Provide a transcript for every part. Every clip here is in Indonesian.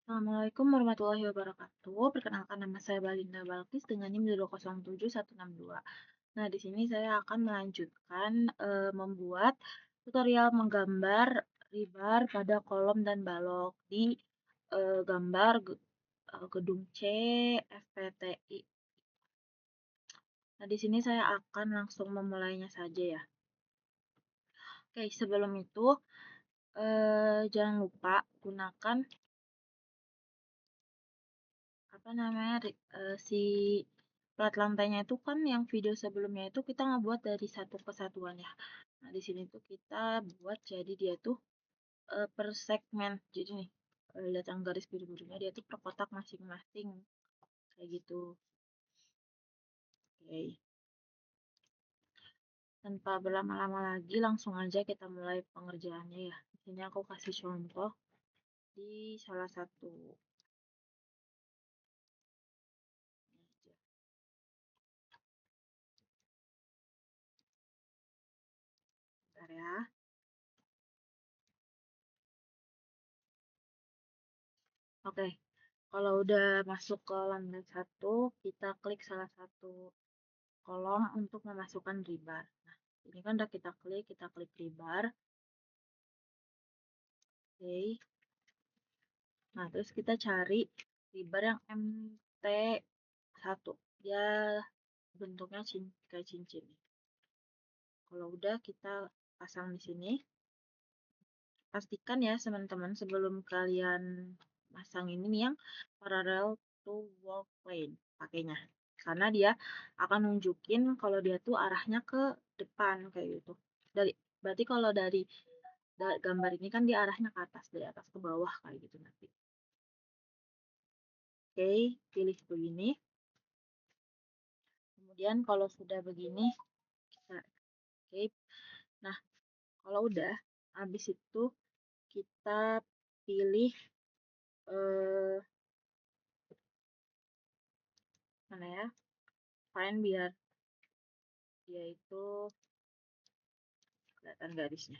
Assalamualaikum warahmatullahi wabarakatuh. Perkenalkan nama saya Balinda Balkis dengan NIM 207.162. Nah, di sini saya akan melanjutkan membuat tutorial menggambar ribar pada kolom dan balok di gambar gedung C FPTI. Nah, di sini saya akan langsung memulainya saja ya. Oke, sebelum itu jangan lupa gunakan si plat lantainya itu kan yang video sebelumnya itu kita ngebuat dari satu kesatuan ya. Nah, di sini tuh kita buat jadi dia tuh per segmen. Jadi nih, lihat yang garis biru-birunya dia tuh per kotak masing-masing. Kayak gitu. Oke. Tanpa berlama-lama lagi, langsung aja kita mulai pengerjaannya ya. Di sini aku kasih contoh di salah satu. Bentar ya. Oke, kalau udah masuk ke lambat satu, kita klik salah satu kolom untuk memasukkan ribar. Nah, ini kan udah kita klik ribar. Oke. Nah, terus kita cari ribar yang MT1. Dia bentuknya kayak cincin. Kalau udah kita pasang di sini. Pastikan ya teman-teman sebelum kalian pasang ini nih yang parallel to wall plane pakainya. Karena dia akan nunjukin kalau dia tuh arahnya ke depan kayak gitu. Berarti kalau dari gambar ini kan dia arahnya ke atas, dari atas ke bawah kayak gitu nanti. Oke, pilih begini. Kemudian kalau sudah begini, kita oke. Nah, kalau udah, habis itu kita pilih eh, mana ya? Find biar dia itu kelihatan garisnya.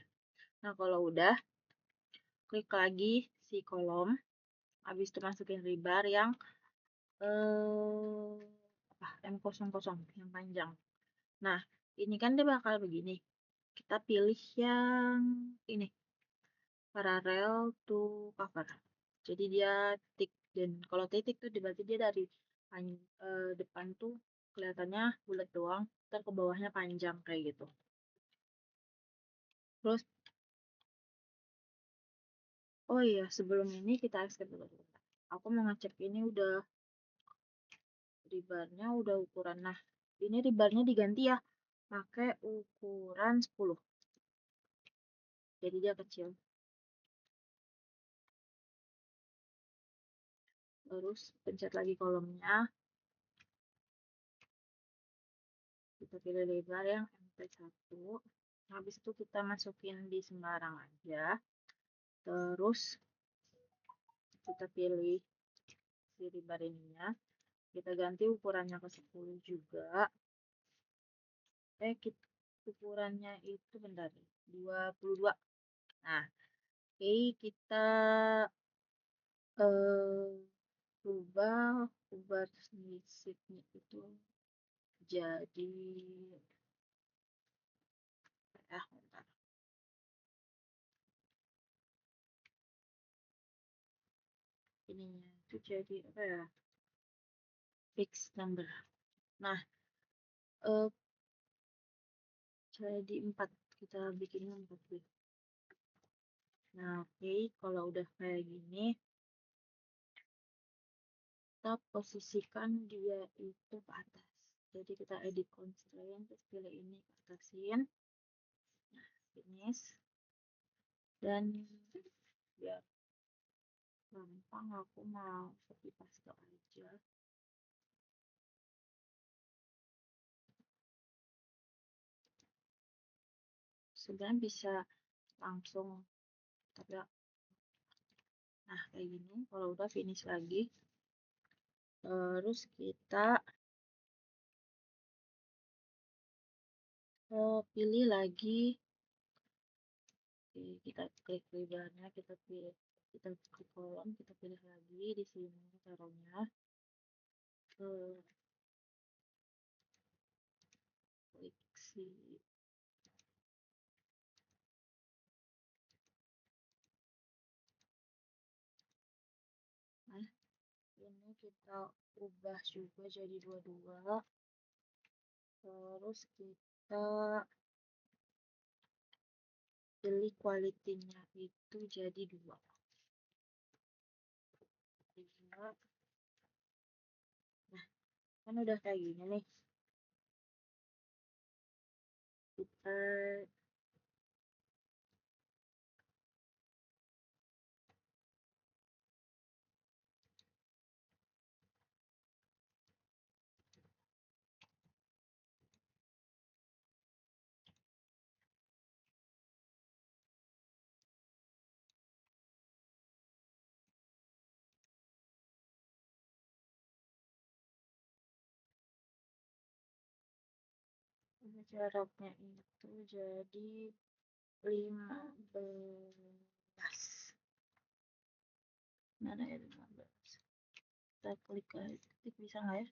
Nah, kalau udah, klik lagi si kolom, habis itu masukin ribar yang eh, M00 yang panjang. Nah, ini kan dia bakal begini. Kita pilih yang ini, parallel to cover. Jadi dia titik, dan kalau titik tuh berarti dia dari depan tuh kelihatannya bulat doang, ntar ke bawahnya panjang kayak gitu. Terus, oh iya, sebelum ini kita escape dulu. Aku mau ngecek ini udah ribarnya udah ukuran. Nah, ini ribarnya diganti ya, pakai ukuran 10. Jadi dia kecil. Terus pencet lagi kolomnya. Kita pilih lebar yang MP1. Habis itu kita masukin di sembarang aja. Terus kita pilih si ribar ininya. Kita ganti ukurannya ke 10 juga. Ukurannya itu bentar, 22. Nah, oke, kita ubah sisnya itu jadi bentar. Ininya itu jadi apa ya? Fixed number. Nah, jadi 4. Kita bikin 4 deh. Nah, oke, kalau udah kayak gini, kita posisikan dia itu ke atas. Jadi kita edit constraint, terus pilih ini, atasin. Nah, finish. Dan biar gampang aku mau copy paste aja. Sebenarnya bisa langsung, tapi nah kayak gini. Kalau udah finish lagi, terus kita pilih lagi Oke, kita klik lebarnya, kita pilih, kita klik kolom, kita pilih lagi di sini taruhnya. Eh, klik si. Nah, ini kita ubah juga jadi 22. Terus kita pilih quality-nya itu jadi 2. 2. Nah, kan udah kayak gini nih. Kita jaraknya itu jadi 15. Mana ya 15? Kita klik aja. Klik bisa nggak ya?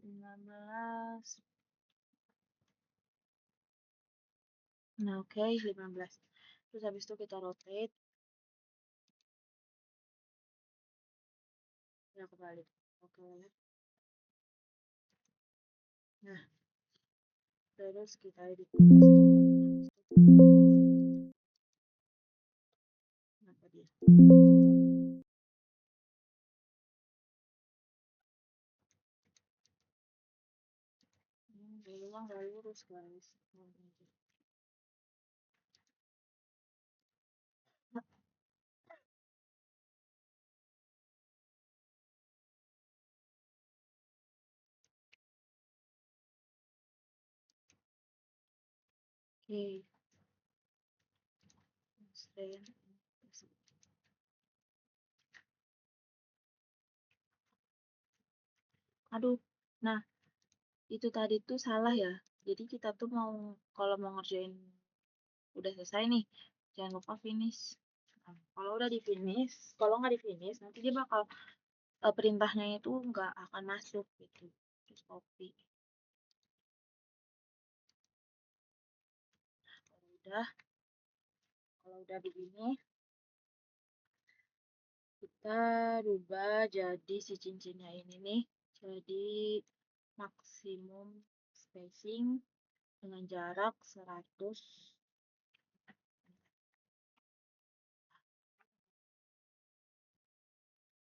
15. Nah, oke, 15. Terus habis itu kita rotate. Ya, kebalik. Oke. Nah, terus kita edit. Kenapa dia? Ini nggak lurus, guys. Oke. Stand. Aduh. Nah, itu tadi tuh salah ya. Jadi kita tuh mau, kalau mau ngerjain udah selesai nih, jangan lupa finish. Nah, kalau udah di finish, kalau nggak di finish, nanti dia bakal perintahnya itu nggak akan masuk gitu. Terus copy. Kalau udah begini, kita rubah jadi si cincinnya ini nih, jadi maksimum spacing dengan jarak 100.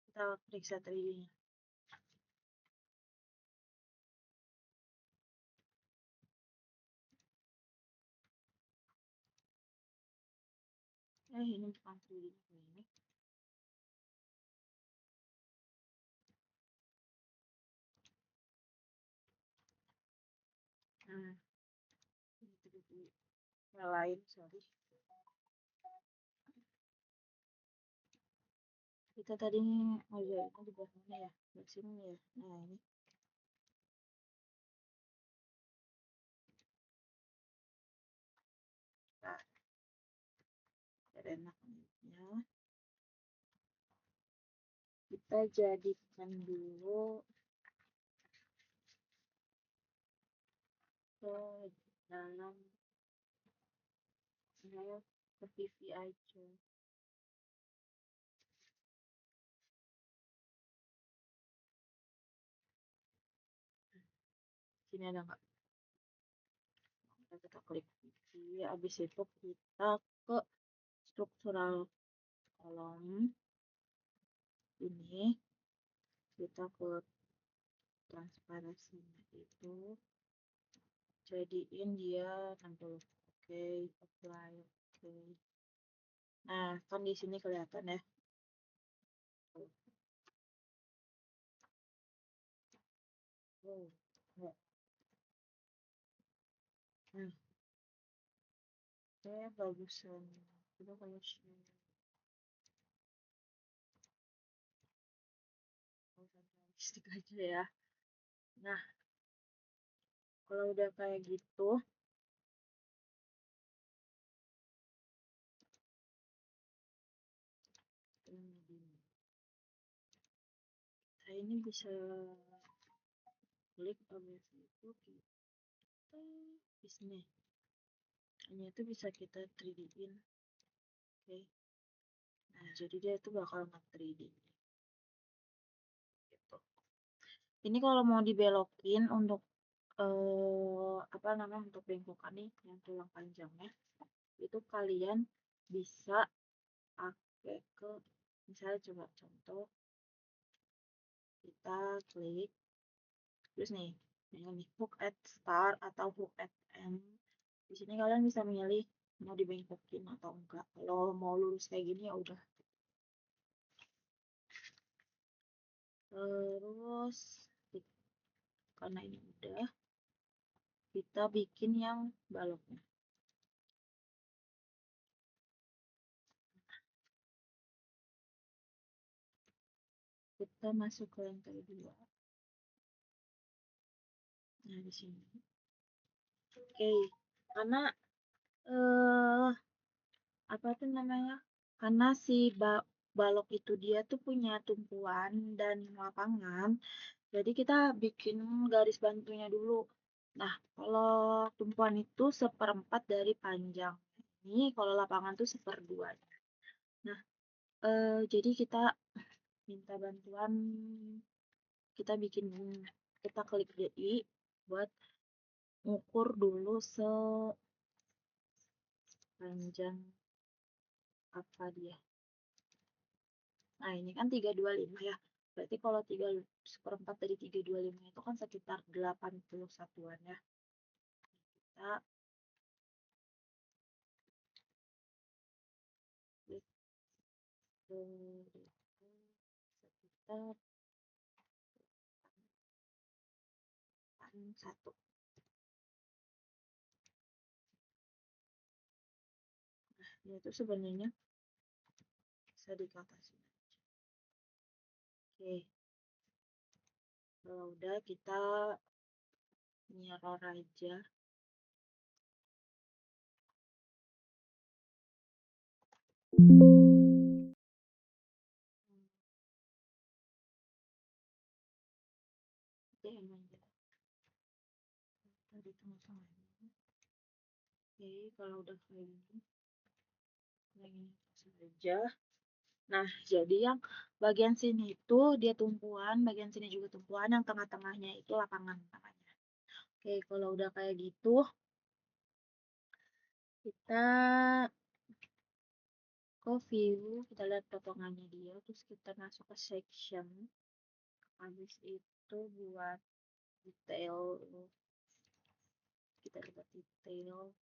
Kita periksa 3D-nya. Ini bukan 3D ini. Nah, ini 3D yang lain, sorry. Kita tadi ngerjainnya di bawah mana ya? Di sini ya. Nah, ini. Nah, biar enak ya. Kita jadikan dulu ke dalam ke PV aja. Sini ada nggak? Kita klik PV, habis itu kita ke struktural kolom ini, kita ke transparansinya itu jadiin dia 60. Oke, apply. Oke. Nah, kan di sini kelihatan ya. Oh, enggak. Nah, kayak bagusan. Coba kalau share. Stick aja ya. Nah, kalau udah kayak gitu, Saya ini bisa klik habis itu kita bisnis. Hanya itu bisa kita 3D-in. Oke. Nah, jadi dia itu bakal nge-3D gitu. Ini kalau mau dibelokin untuk apa namanya, untuk bengkokan nih yang tulang panjangnya, itu kalian bisa pakai ke, misalnya coba contoh, kita klik terus nih ini hook at start atau hook at end. Di sini kalian bisa milih mau dibengkokin atau enggak. Kalau mau lurus kayak gini ya udah. Terus karena ini udah, kita bikin yang baloknya. Kita masuk ke lantai 2. Nah, di sini. Oke, karena eh apa tuh namanya? Karena si balok itu dia tuh punya tumpuan dan lapangan. Jadi kita bikin garis bantunya dulu. Nah, kalau tumpuan itu 1/4 dari panjang. Ini kalau lapangan tuh 1/2. Nah, jadi kita minta bantuan, kita bikin, kita klik DI buat ngukur dulu sepanjang apa dia. Nah, ini kan 325 ya. Berarti kalau 1/4 dari 325 itu kan sekitar 80 satuan ya. Kita klik ke sekitar 1. Nah, dia itu sebenarnya bisa dikatasin aja. Oke, kalau udah kita mirror aja. Oke, emang ya. Tadi tengah-tengah. Oke, kalau udah kayak gini, yang ini saja. Nah, jadi yang bagian sini itu dia tumpuan, bagian sini juga tumpuan, yang tengah-tengahnya itu lapangan namanya. Oke, kalau udah kayak gitu, kita ke view, kita lihat potongannya dia, terus kita masuk ke section. Habis itu buat detail, kita lihat detail.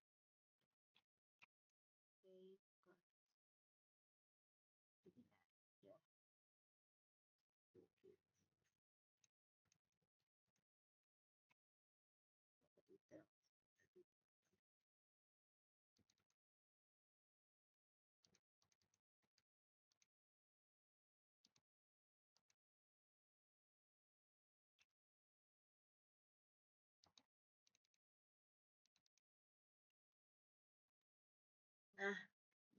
Nah,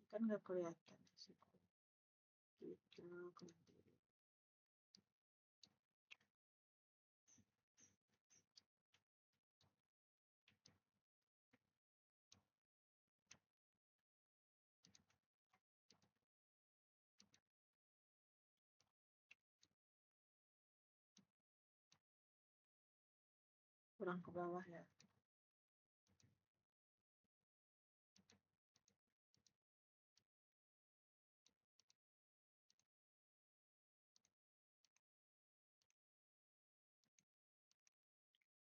kan nggak kelihatan sih. Kita kurang ke bawah ya.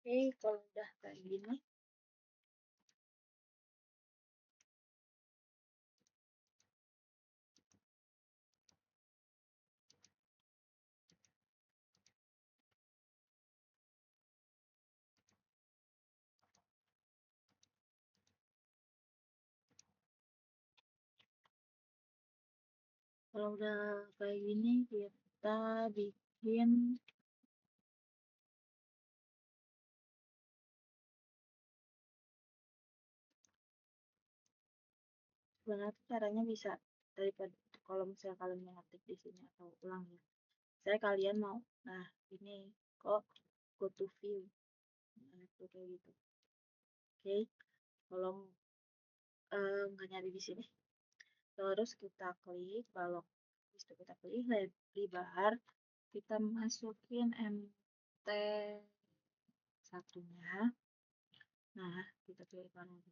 Oke, kalau udah kayak gini, kita bikin sebenarnya caranya bisa daripada kalau misalnya kalian mau ngetik di sini atau ulang ya. Saya kalian mau, nah ini kok go to view, nah itu kayak gitu. Oke, kalau nggak nyari di sini, terus kita klik balok, habis itu kita pilih bar, kita masukin mt satunya. Nah, kita pilih panel.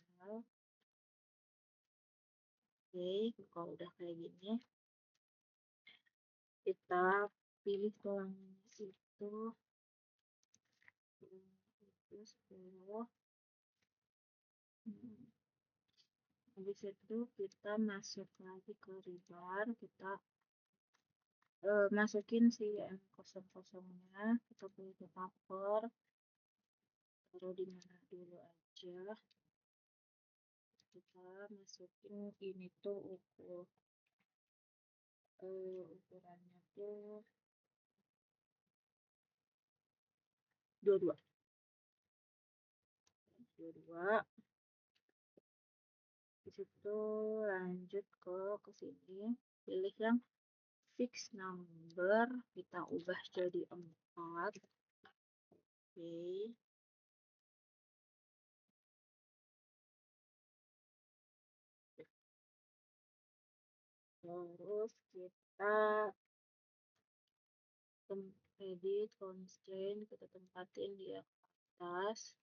Oke, kalau udah kayak gini, kita pilih tulangnya itu 10. Habis itu kita masuk lagi ke ribar, kita masukin si M00-nya, kita pilih ke paper, taruh di mana dulu aja. Kita masukin ini tuh ukurannya tuh 22. 22. Di situ lanjut ke sini, pilih yang fix number, kita ubah jadi 4. Oke. Terus kita edit constraint, kita tempatin di atas,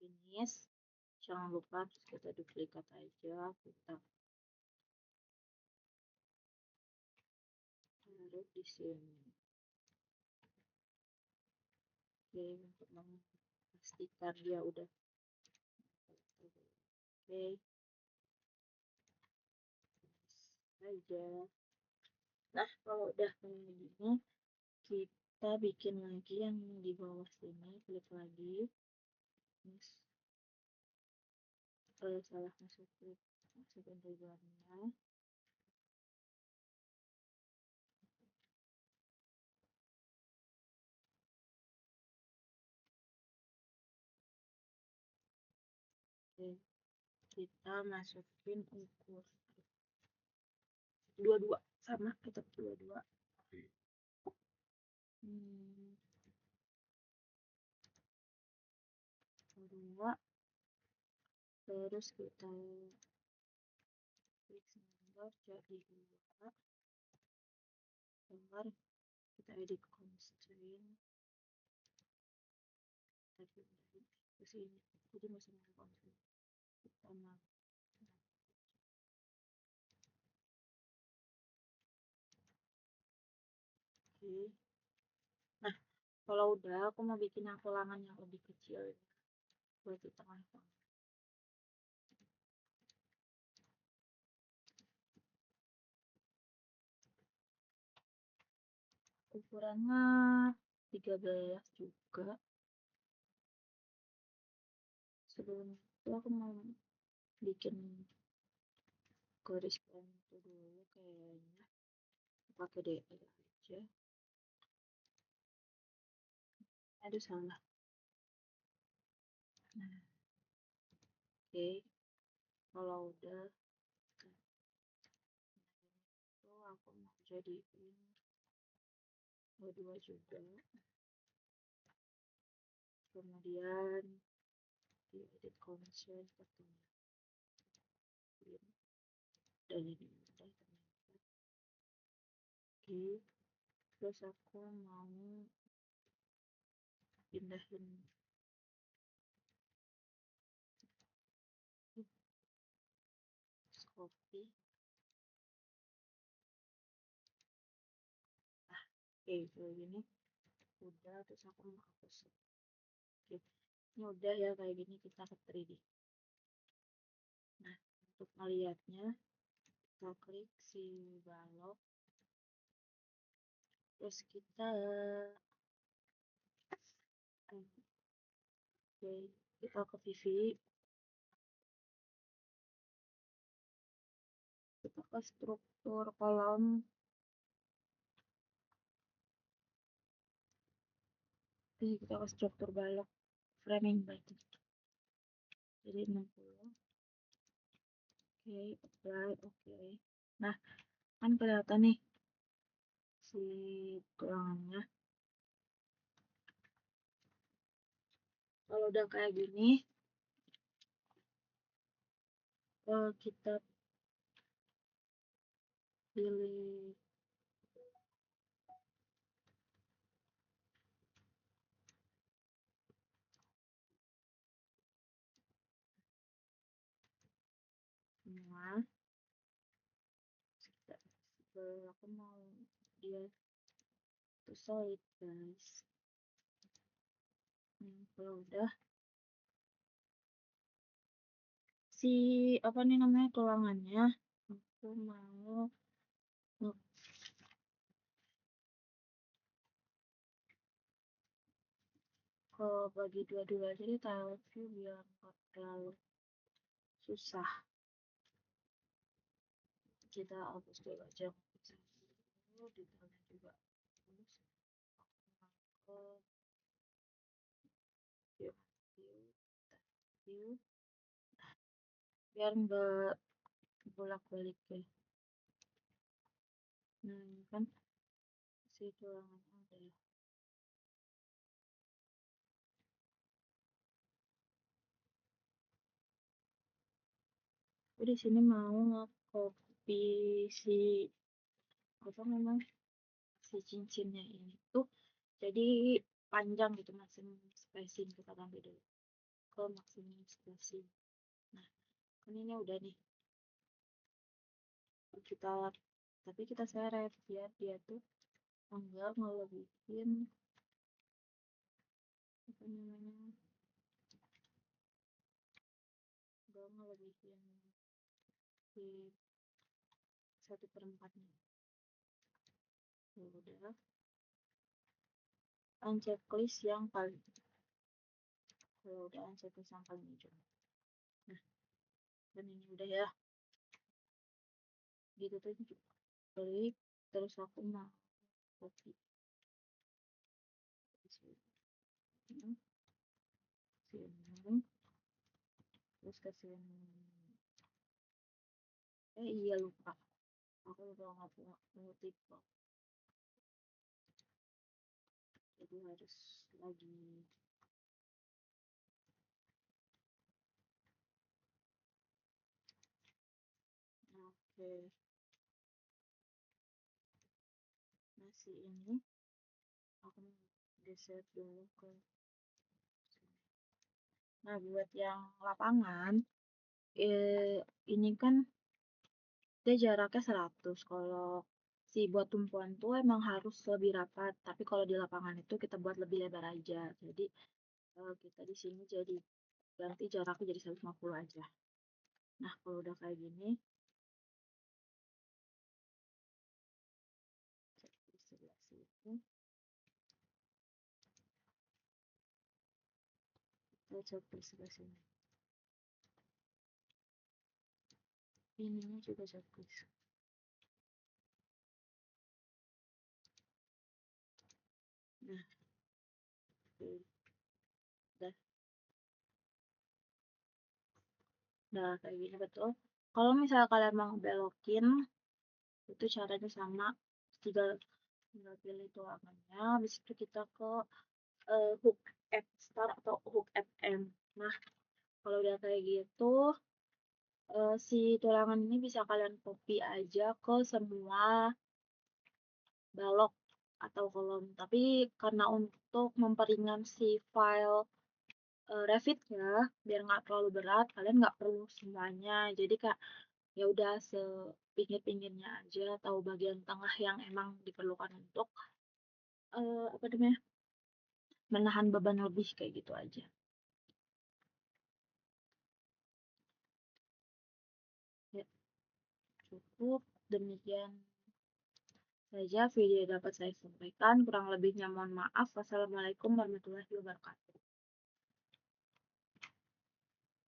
finish. Jangan lupa terus kita duplikat aja, kita taruh di sini. Oke, untuk memastikan dia udah. Oke, aja. Nah, kalau udah kayak gini, kita bikin lagi yang di bawah sini, klik lagi. Salah masukin ribbonnya. Oke, kita masukin ukur 22 sama, kita 22. 22. Terus kita fix number jadi 2. Bentar, kita edit constraint, kita pindahin ke sini, jadi masih mau constraint, kita oke. Nah, kalau udah, aku mau bikin yang ulangan yang lebih kecil buat di tengah-tengah. Ukurannya 13 juga. Sebelum itu aku mau bikin garis itu dulu, kayaknya pakai DE aja. Aduh, salah. Nah, oke, kalau udah itu aku mau jadiin 22 juga, kemudian di edit constraint ketemu dan ini udah ternyata. Oke, terus aku mau pindahin copy. Oke, kayak gini udah, terus aku mau hapus. Oke, ini udah ya kayak gini, kita ke 3D. Nah, untuk melihatnya, kita klik si balok, terus kita kita ke VV, kita ke struktur kolom, kita ke struktur balok framing button, jadi 60. Oke, apply, oke. Nah, Kan kelihatan nih si tulangannya. Kalau udah kayak gini, kita pilih semua. Aku mau dia tuh solid guys. Kalau udah si apa nih namanya tulangannya, aku mau ke bagi dua-dua aja deh tile view biar nggak terlalu susah. Kita hapus dulu aja detailnya juga terus ke view view view biar nggak bolak-balik ya. Nah ini kan si tulangannya udah. Aku di sini mau nge-copy si apa namanya si cincinnya ini tuh jadi panjang gitu maximum spacing kita ganti dulu ke maximum spacing. Nah kan ini udah nih kita tapi kita seret biar dia tuh enggak ngelebihin apa namanya enggak ngelebihin di 1/4 nih. Ya udah unchecklist yang paling kalau udah unchecklist yang paling hijau. Nah dan ini udah ya gitu tuh klik terus aku mau copy sini sini terus ke sini. Iya lupa aku lupa nggak mau tiktok jadi harus lagi. Oke masih ini aku geser dulu ke sini. Nah buat yang lapangan ini kan dia jaraknya 100. Kalau si buat tumpuan tuh emang harus lebih rapat tapi kalau di lapangan itu kita buat lebih lebar aja jadi kita di sini jadi ganti jaraknya jadi 150 aja. Nah kalau udah kayak gini di sebelah situ kita cek di sebelah sini ininya juga checklist. Nah udah udah kayak gini betul. Kalau misalnya kalian mau belokin itu caranya sama, tinggal tinggal pilih tulangannya habis itu kita ke hook add start atau hook add end. Nah kalau udah kayak gitu si tulangan ini bisa kalian copy aja ke semua balok atau kolom tapi karena untuk memperingan si file Revit ya biar nggak terlalu berat kalian nggak perlu semuanya jadi kak ya udah sepinggir-pinggirnya aja atau bagian tengah yang emang diperlukan untuk apa namanya menahan beban lebih kayak gitu aja ya cukup demikian saja video yang dapat saya sampaikan kurang lebihnya mohon maaf wassalamualaikum warahmatullahi wabarakatuh.